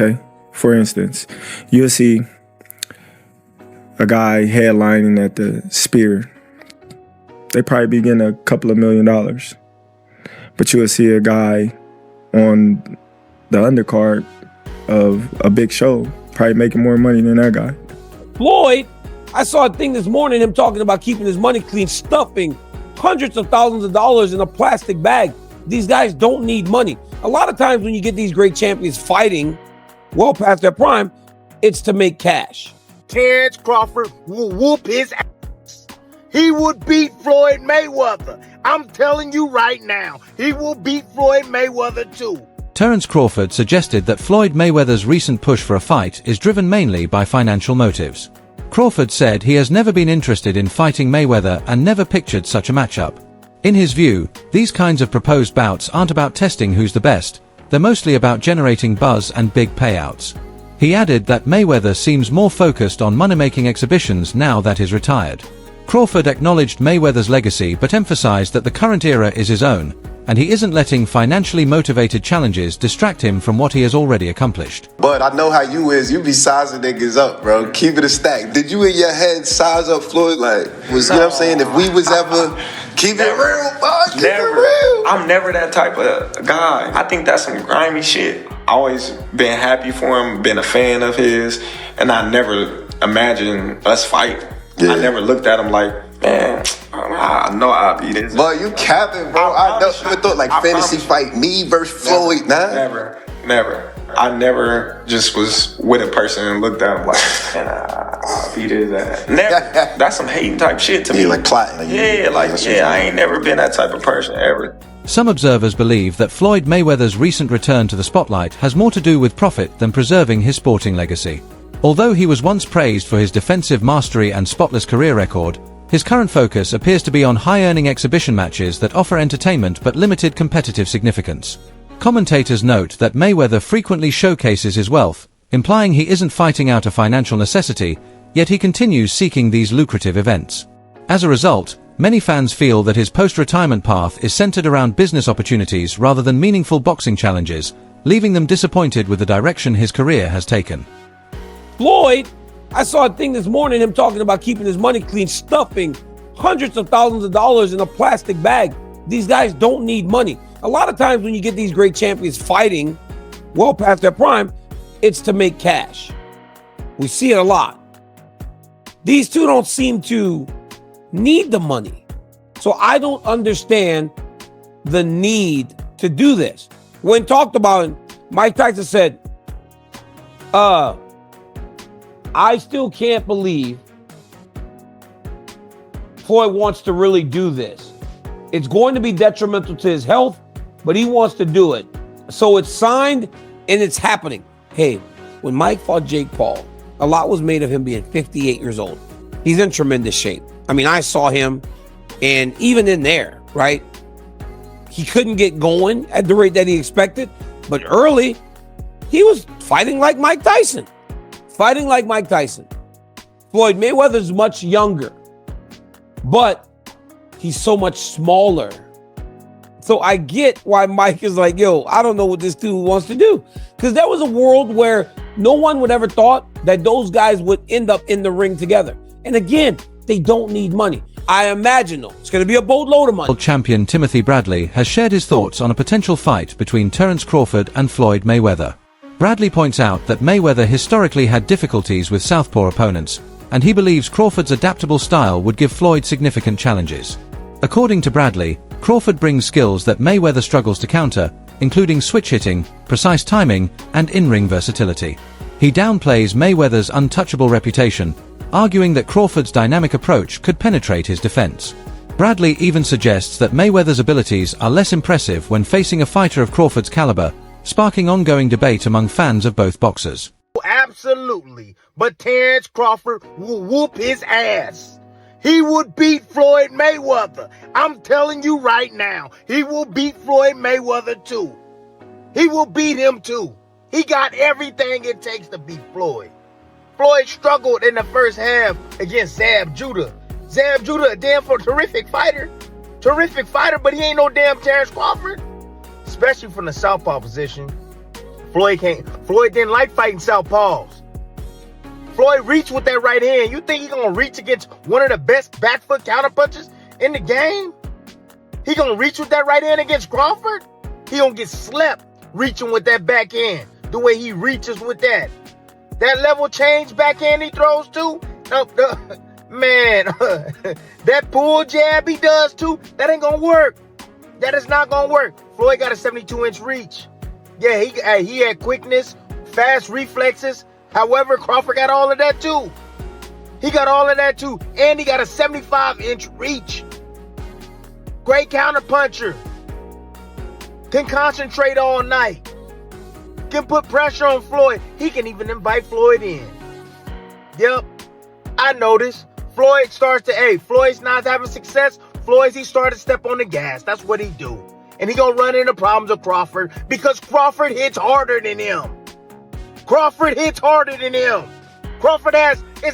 okay? For instance, you'll see a guy headlining at the Spear. They probably be getting a couple of $1 million. But you'll see a guy on the undercard of a big show probably making more money than that guy. Floyd, I saw a thing this morning, him talking about keeping his money clean, stuffing hundreds of thousands of dollars in a plastic bag. These guys don't need money. A lot of times when you get these great champions fighting well past their prime, it's to make cash. Terence Crawford will whoop his ass. He would beat Floyd Mayweather. I'm telling you right now, he will beat Floyd Mayweather too. Terence Crawford suggested that Floyd Mayweather's recent push for a fight is driven mainly by financial motives. Crawford said he has never been interested in fighting Mayweather and never pictured such a matchup. In his view, these kinds of proposed bouts aren't about testing who's the best, they're mostly about generating buzz and big payouts. He added that Mayweather seems more focused on money-making exhibitions now that he's retired. Crawford acknowledged Mayweather's legacy but emphasized that the current era is his own, and he isn't letting financially motivated challenges distract him from what he has already accomplished. But I know how you is. You be sizing niggas up, bro. Keep it a stack. Did you in your head size up Floyd? Like, you know what I'm saying? If we was ever... Keep it real, boy. Keep it real. I'm never that type of guy. I think that's some grimy shit. Always been happy for him, been a fan of his, and I never imagined us fight. Yeah. I never looked at him like, man, I know I'll be this. But you capping, bro. I never thought like fantasy fight me versus Floyd, nah. Never. I never just was with a person and looked at him like, man, I'll beat his ass. Never. That's some hating type shit to me. Like plotting. I ain't never been that type of person ever. Some observers believe that Floyd Mayweather's recent return to the spotlight has more to do with profit than preserving his sporting legacy. Although he was once praised for his defensive mastery and spotless career record, his current focus appears to be on high-earning exhibition matches that offer entertainment but limited competitive significance. Commentators note that Mayweather frequently showcases his wealth, implying he isn't fighting out of financial necessity, yet he continues seeking these lucrative events. As a result, many fans feel that his post-retirement path is centered around business opportunities rather than meaningful boxing challenges, leaving them disappointed with the direction his career has taken. Floyd, I saw a thing this morning, him talking about keeping his money clean, stuffing hundreds of thousands of dollars in a plastic bag. These guys don't need money. A lot of times when you get these great champions fighting well past their prime, it's to make cash. We see it a lot. These two don't seem to need the money. So I don't understand the need to do this. When talked about it, Mike Tyson said, I still can't believe Floyd wants to really do this. It's going to be detrimental to his health, but he wants to do it. So it's signed and it's happening. Hey, when Mike fought Jake Paul, a lot was made of him being 58 years old. He's in tremendous shape. I mean, I saw him, and even in there, right? He couldn't get going at the rate that he expected, but early, he was fighting like Mike Tyson. Floyd Mayweather's much younger, but he's so much smaller. So I get why Mike is like, yo, I don't know what this dude wants to do. Because there was a world where no one would ever thought that those guys would end up in the ring together. And again, they don't need money. I imagine, though, it's going to be a boatload of money. World champion Timothy Bradley has shared his thoughts on a potential fight between Terence Crawford and Floyd Mayweather. Bradley points out that Mayweather historically had difficulties with southpaw opponents, and he believes Crawford's adaptable style would give Floyd significant challenges. According to Bradley, Crawford brings skills that Mayweather struggles to counter, including switch hitting, precise timing, and in-ring versatility. He downplays Mayweather's untouchable reputation, arguing that Crawford's dynamic approach could penetrate his defense. Bradley even suggests that Mayweather's abilities are less impressive when facing a fighter of Crawford's caliber, sparking ongoing debate among fans of both boxers. Absolutely, but Terence Crawford will whoop his ass. He would beat Floyd Mayweather. I'm telling you right now, he will beat Floyd Mayweather too. He will beat him too. He got everything it takes to beat Floyd. Floyd struggled in the first half against Zab Judah. Zab Judah, a damn terrific fighter, but he ain't no damn Terence Crawford. Especially from the southpaw position. Floyd didn't like fighting southpaws. Floyd reached with that right hand. You think he gonna reach against one of the best back foot counterpunchers in the game? He gonna reach with that right hand against Crawford? He gonna get slept reaching with that back hand. The way he reaches with that. That level change backhand he throws too. Man, that pull jab he does too, that ain't gonna work. That is not gonna work. Floyd got a 72-inch reach. Yeah, he had quickness, fast reflexes. However, Crawford got all of that too. He got all of that too. And he got a 75-inch reach. Great counterpuncher. Can concentrate all night. Can put pressure on Floyd. He can even invite Floyd in. Yep. I noticed. Floyd's not having success. He started to step on the gas. That's what he do. And he gonna run into problems with Crawford because Crawford hits harder than him. Crawford is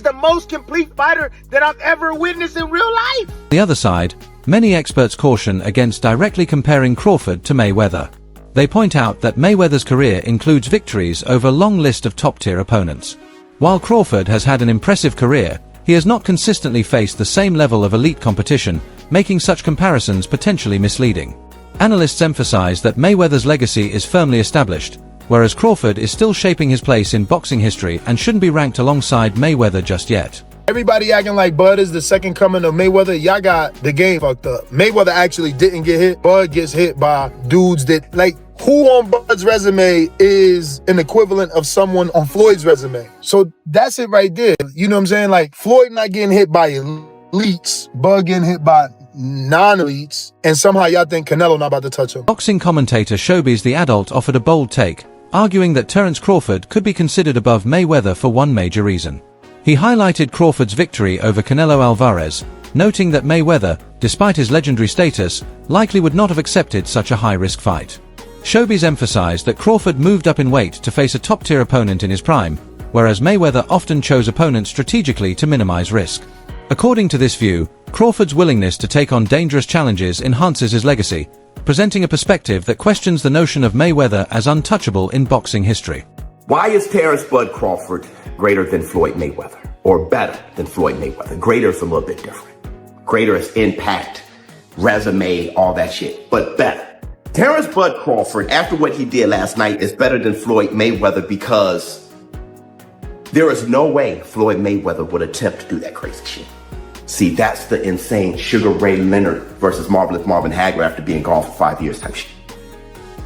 the most complete fighter that I've ever witnessed in real life. On the other side, many experts caution against directly comparing Crawford to Mayweather. They point out that Mayweather's career includes victories over a long list of top-tier opponents. While Crawford has had an impressive career, he has not consistently faced the same level of elite competition, making such comparisons potentially misleading. Analysts emphasize that Mayweather's legacy is firmly established, whereas Crawford is still shaping his place in boxing history and shouldn't be ranked alongside Mayweather just yet. Everybody acting like Bud is the second coming of Mayweather. Y'all got the game fucked up. Mayweather actually didn't get hit. Bud gets hit by dudes that, like, who on Bud's resume is an equivalent of someone on Floyd's resume? So that's it right there. You know what I'm saying? Like, Floyd not getting hit by elites, Bud getting hit by non-elites, and somehow y'all think Canelo not about to touch him. Boxing commentator Showbiz the Adult offered a bold take, arguing that Terence Crawford could be considered above Mayweather for one major reason. He highlighted Crawford's victory over Canelo Alvarez, noting that Mayweather, despite his legendary status, likely would not have accepted such a high-risk fight. Showbiz emphasized that Crawford moved up in weight to face a top-tier opponent in his prime, whereas Mayweather often chose opponents strategically to minimize risk. According to this view, Crawford's willingness to take on dangerous challenges enhances his legacy, presenting a perspective that questions the notion of Mayweather as untouchable in boxing history. Why is Terence Bud Crawford greater than Floyd Mayweather? Or better than Floyd Mayweather? Greater is a little bit different. Greater is impact, resume, all that shit, but better. Terence Bud Crawford, after what he did last night, is better than Floyd Mayweather because there is no way Floyd Mayweather would attempt to do that crazy shit. See, that's the insane Sugar Ray Leonard versus Marvelous Marvin Hagler after being gone for 5 years type shit.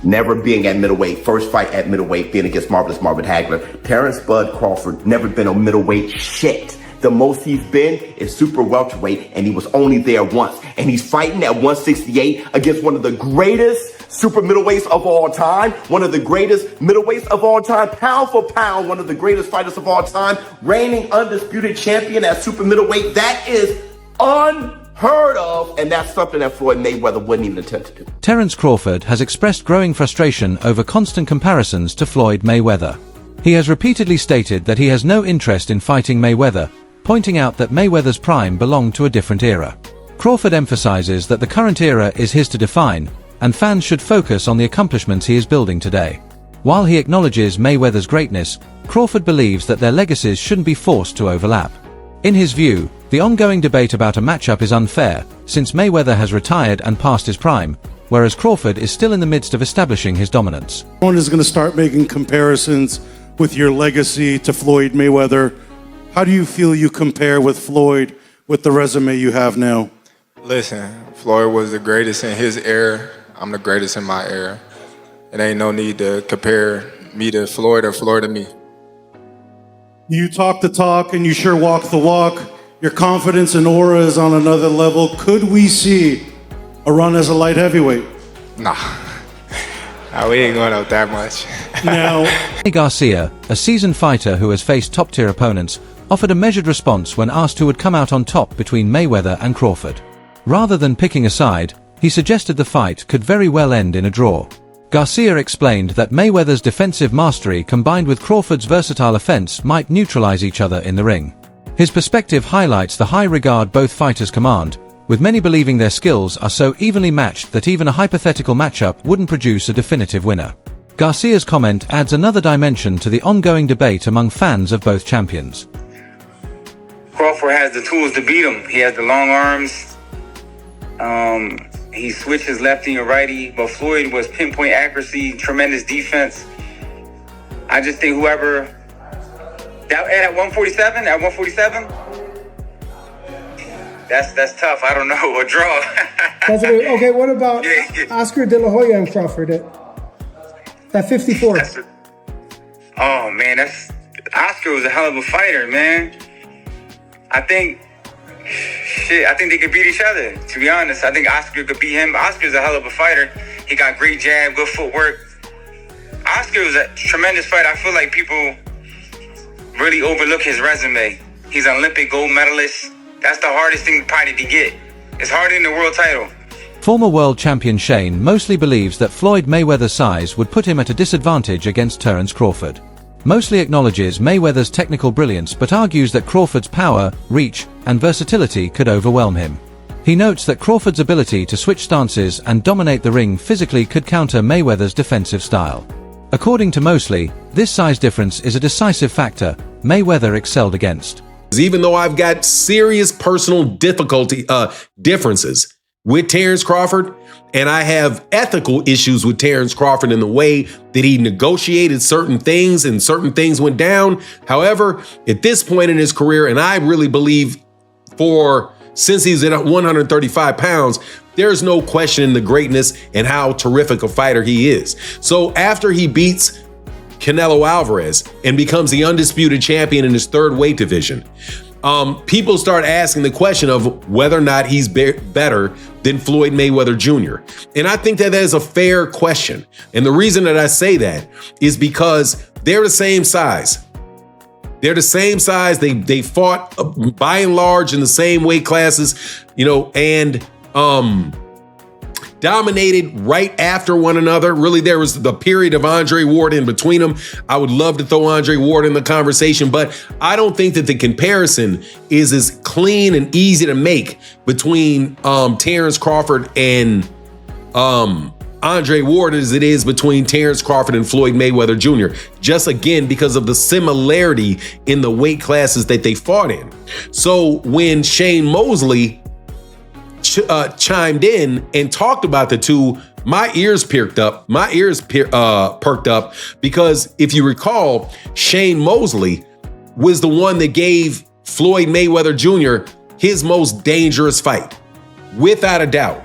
Never being at middleweight, first fight at middleweight, being against Marvelous Marvin Hagler. Terence Bud Crawford never been on middleweight shit. The most he's been is super welterweight, and he was only there once. And he's fighting at 168 against one of the greatest super middleweights of all time, one of the greatest middleweights of all time, pound for pound, one of the greatest fighters of all time, reigning undisputed champion at super middleweight. That is unheard of, and that's something that Floyd Mayweather wouldn't even attempt to do. Terence Crawford has expressed growing frustration over constant comparisons to Floyd Mayweather. He has repeatedly stated that he has no interest in fighting Mayweather, pointing out that Mayweather's prime belonged to a different era. Crawford emphasizes that the current era is his to define, and fans should focus on the accomplishments he is building today. While he acknowledges Mayweather's greatness, Crawford believes that their legacies shouldn't be forced to overlap. In his view, the ongoing debate about a matchup is unfair, since Mayweather has retired and passed his prime, whereas Crawford is still in the midst of establishing his dominance. Everyone is going to start making comparisons with your legacy to Floyd Mayweather. How do you feel you compare with Floyd with the resume you have now? Listen, Floyd was the greatest in his era. I'm the greatest in my era. It ain't no need to compare me to Floyd or Floyd to me. You talk the talk and you sure walk the walk. Your confidence and aura is on another level. Could we see a run as a light heavyweight? Nah, we ain't going out that much. Now, Garcia, a seasoned fighter who has faced top-tier opponents, offered a measured response when asked who would come out on top between Mayweather and Crawford. Rather than picking a side, he suggested the fight could very well end in a draw. Garcia explained that Mayweather's defensive mastery combined with Crawford's versatile offense might neutralize each other in the ring. His perspective highlights the high regard both fighters command, with many believing their skills are so evenly matched that even a hypothetical matchup wouldn't produce a definitive winner. Garcia's comment adds another dimension to the ongoing debate among fans of both champions. Crawford has the tools to beat him. He has the long arms. He switches lefty and righty, but Floyd was pinpoint accuracy, tremendous defense. I just think whoever at 147, that's tough. I don't know. A draw. Okay, what about Oscar De La Hoya and Crawford at 54? Oh man, Oscar was a hell of a fighter, man. I think they could beat each other, to be honest. I think Oscar could beat him. Oscar's a hell of a fighter. He got great jab, good footwork. Oscar was a tremendous fighter. I feel like people really overlook his resume. He's an Olympic gold medalist. That's the hardest thing probably to get. It's harder than the world title. Former world champion Shane mostly believes that Floyd Mayweather's size would put him at a disadvantage against Terence Crawford. Mostly acknowledges Mayweather's technical brilliance but argues that Crawford's power, reach, and versatility could overwhelm him. He notes that Crawford's ability to switch stances and dominate the ring physically could counter Mayweather's defensive style. According to Mosley, this size difference is a decisive factor Mayweather excelled against. Even though I've got serious personal differences with Terence Crawford, and I have ethical issues with Terence Crawford in the way that he negotiated certain things and certain things went down. However, at this point in his career, and I really believe since he's at 135 pounds, there's no question the greatness and how terrific a fighter he is. So after he beats Canelo Alvarez and becomes the undisputed champion in his third weight division, people start asking the question of whether or not he's better than Floyd Mayweather Jr. And I think that is a fair question. And the reason that I say that is because they're the same size. They're the same size. They fought by and large in the same weight classes, and dominated right after one another. Really, there was the period of Andre Ward in between them. I would love to throw Andre Ward in the conversation, but I don't think that the comparison is as clean and easy to make between Terence Crawford and Andre Ward as it is between Terence Crawford and Floyd Mayweather Jr. Just again, because of the similarity in the weight classes that they fought in. So when Shane Mosley chimed in and talked about the two, my ears perked up. Perked up because if you recall, Shane Mosley was the one that gave Floyd Mayweather Jr. his most dangerous fight, without a doubt.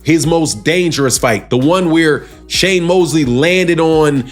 His most dangerous fight, the one where Shane Mosley landed on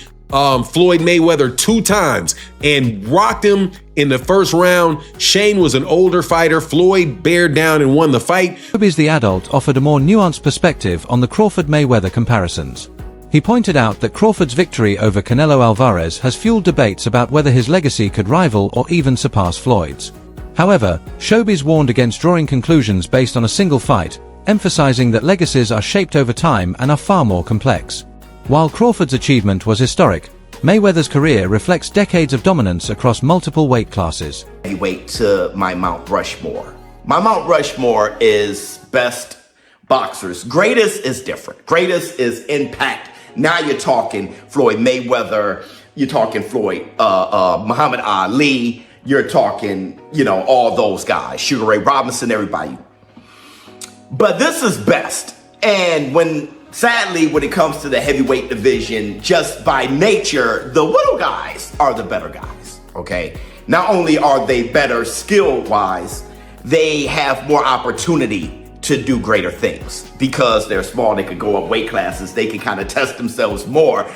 Floyd Mayweather 2 times and rocked him in the first round. Shane was an older fighter. Floyd bared down and won the fight. Shobiz the adult offered a more nuanced perspective on the Crawford-Mayweather comparisons. He pointed out that Crawford's victory over Canelo Alvarez has fueled debates about whether his legacy could rival or even surpass Floyd's. However, Shobiz warned against drawing conclusions based on a single fight, emphasizing that legacies are shaped over time and are far more complex. While Crawford's achievement was historic, Mayweather's career reflects decades of dominance across multiple weight classes. Heavyweight to my Mount Rushmore. My Mount Rushmore is best boxers. Greatest is different. Greatest is impact. Now you're talking Floyd Mayweather, you're talking Muhammad Ali, you're talking, all those guys, Sugar Ray Robinson, everybody. But this is best. And sadly, when it comes to the heavyweight division, just by nature, the little guys are the better guys, okay? Not only are they better skill-wise, they have more opportunity to do greater things. Because they're small, they could go up weight classes, they can kind of test themselves more.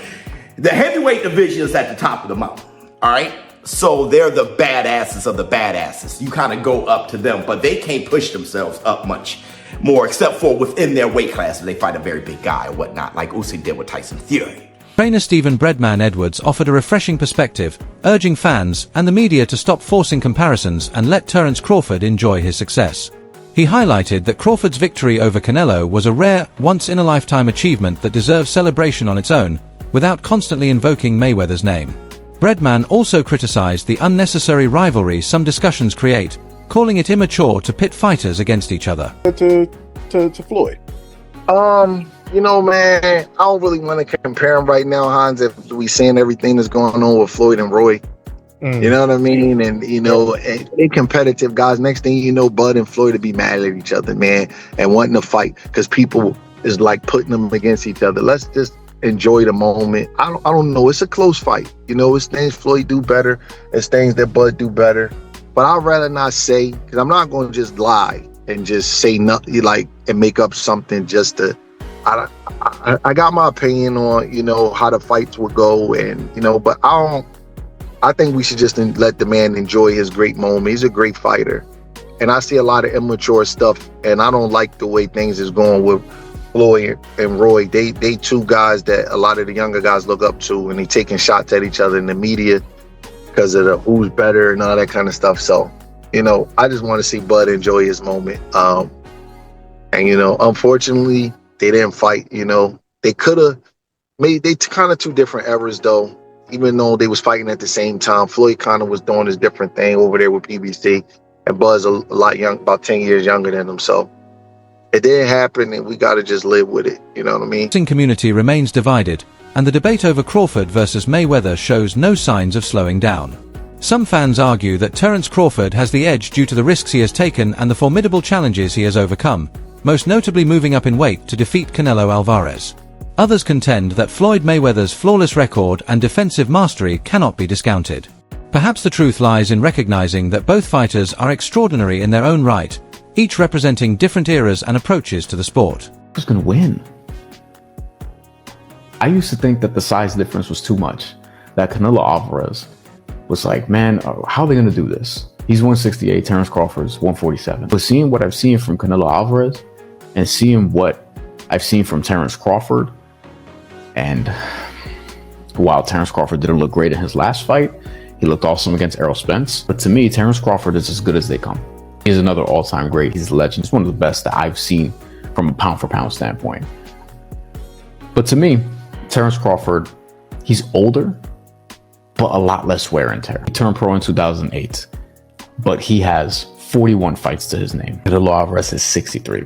The heavyweight division is at the top of the mountain, all right? So they're the badasses of the badasses. You kind of go up to them, but they can't push themselves up much more, except for within their weight class, they fight a very big guy or whatnot, like Usyk did with Tyson Fury. Trainer Stephen Breadman Edwards offered a refreshing perspective, urging fans and the media to stop forcing comparisons and let Terence Crawford enjoy his success. He highlighted that Crawford's victory over Canelo was a rare, once-in-a-lifetime achievement that deserves celebration on its own, without constantly invoking Mayweather's name. Breadman also criticized the unnecessary rivalry some discussions create, calling it immature to pit fighters against each other. To Floyd. You know, man, I don't really want to compare them right now, Hans, if we seeing everything that's going on with Floyd and Roy. You know what I mean? And, you know, they competitive guys. Next thing you know, Bud and Floyd to be mad at each other, man, and wanting to fight because people is like putting them against each other. Let's just enjoy the moment. I don't know. It's a close fight. You know, it's things Floyd do better. It's things that Bud do better. But I'd rather not say, because I'm not going to just lie and just say nothing, like, and make up something just to, I got my opinion on, you know, how the fights would go, and, you know, but I think we should just let the man enjoy his great moment. He's a great fighter. And I see a lot of immature stuff, and I don't like the way things is going with Floyd and Roy. They two guys that a lot of the younger guys look up to, and they taking shots at each other in the media because of the who's better and all that kind of stuff. So, you know, I just want to see Bud enjoy his moment. And, you know, unfortunately, they didn't fight. You know, they could have made, they kind of two different eras, though. Even though they was fighting at the same time, Floyd kind of was doing his different thing over there with PBC, and Bud's a lot young, about 10 years younger than him. So it didn't happen, and we got to just live with it. You know what I mean? The community remains divided, and the debate over Crawford versus Mayweather shows no signs of slowing down. Some fans argue that Terence Crawford has the edge due to the risks he has taken and the formidable challenges he has overcome, most notably moving up in weight to defeat Canelo Alvarez. Others contend that Floyd Mayweather's flawless record and defensive mastery cannot be discounted. Perhaps the truth lies in recognizing that both fighters are extraordinary in their own right, each representing different eras and approaches to the sport. Who's gonna win? I used to think that the size difference was too much, that Canelo Alvarez was like, man, how are they gonna do this? He's 168, Terence Crawford's 147. But seeing what I've seen from Canelo Alvarez and seeing what I've seen from Terence Crawford, and while Terence Crawford didn't look great in his last fight, he looked awesome against Errol Spence. But to me, Terence Crawford is as good as they come. He's another all-time great. He's a legend. He's one of the best that I've seen from a pound-for-pound standpoint. But to me, Terence Crawford, he's older, but a lot less wear and tear. He turned pro in 2008, but he has 41 fights to his name. Canelo Alvarez is 63.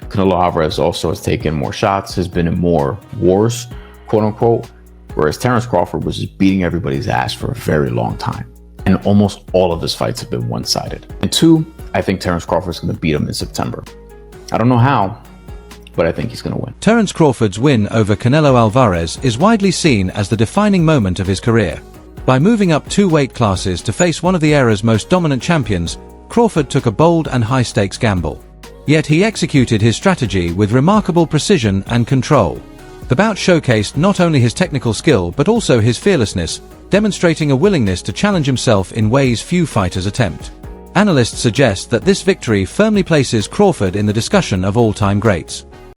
Canelo Alvarez also has taken more shots, has been in more wars, quote unquote, whereas Terence Crawford was just beating everybody's ass for a very long time. And almost all of his fights have been one-sided. And two, I think Terence Crawford's going to beat him in September. I don't know how, but I think he's going to win. Terence Crawford's win over Canelo Alvarez is widely seen as the defining moment of his career. By moving up 2 weight classes to face one of the era's most dominant champions, Crawford took a bold and high-stakes gamble. Yet he executed his strategy with remarkable precision and control. The bout showcased not only his technical skill but also his fearlessness, demonstrating a willingness to challenge himself in ways few fighters attempt. Analysts suggest that this victory firmly places Crawford in the discussion of all-time greats.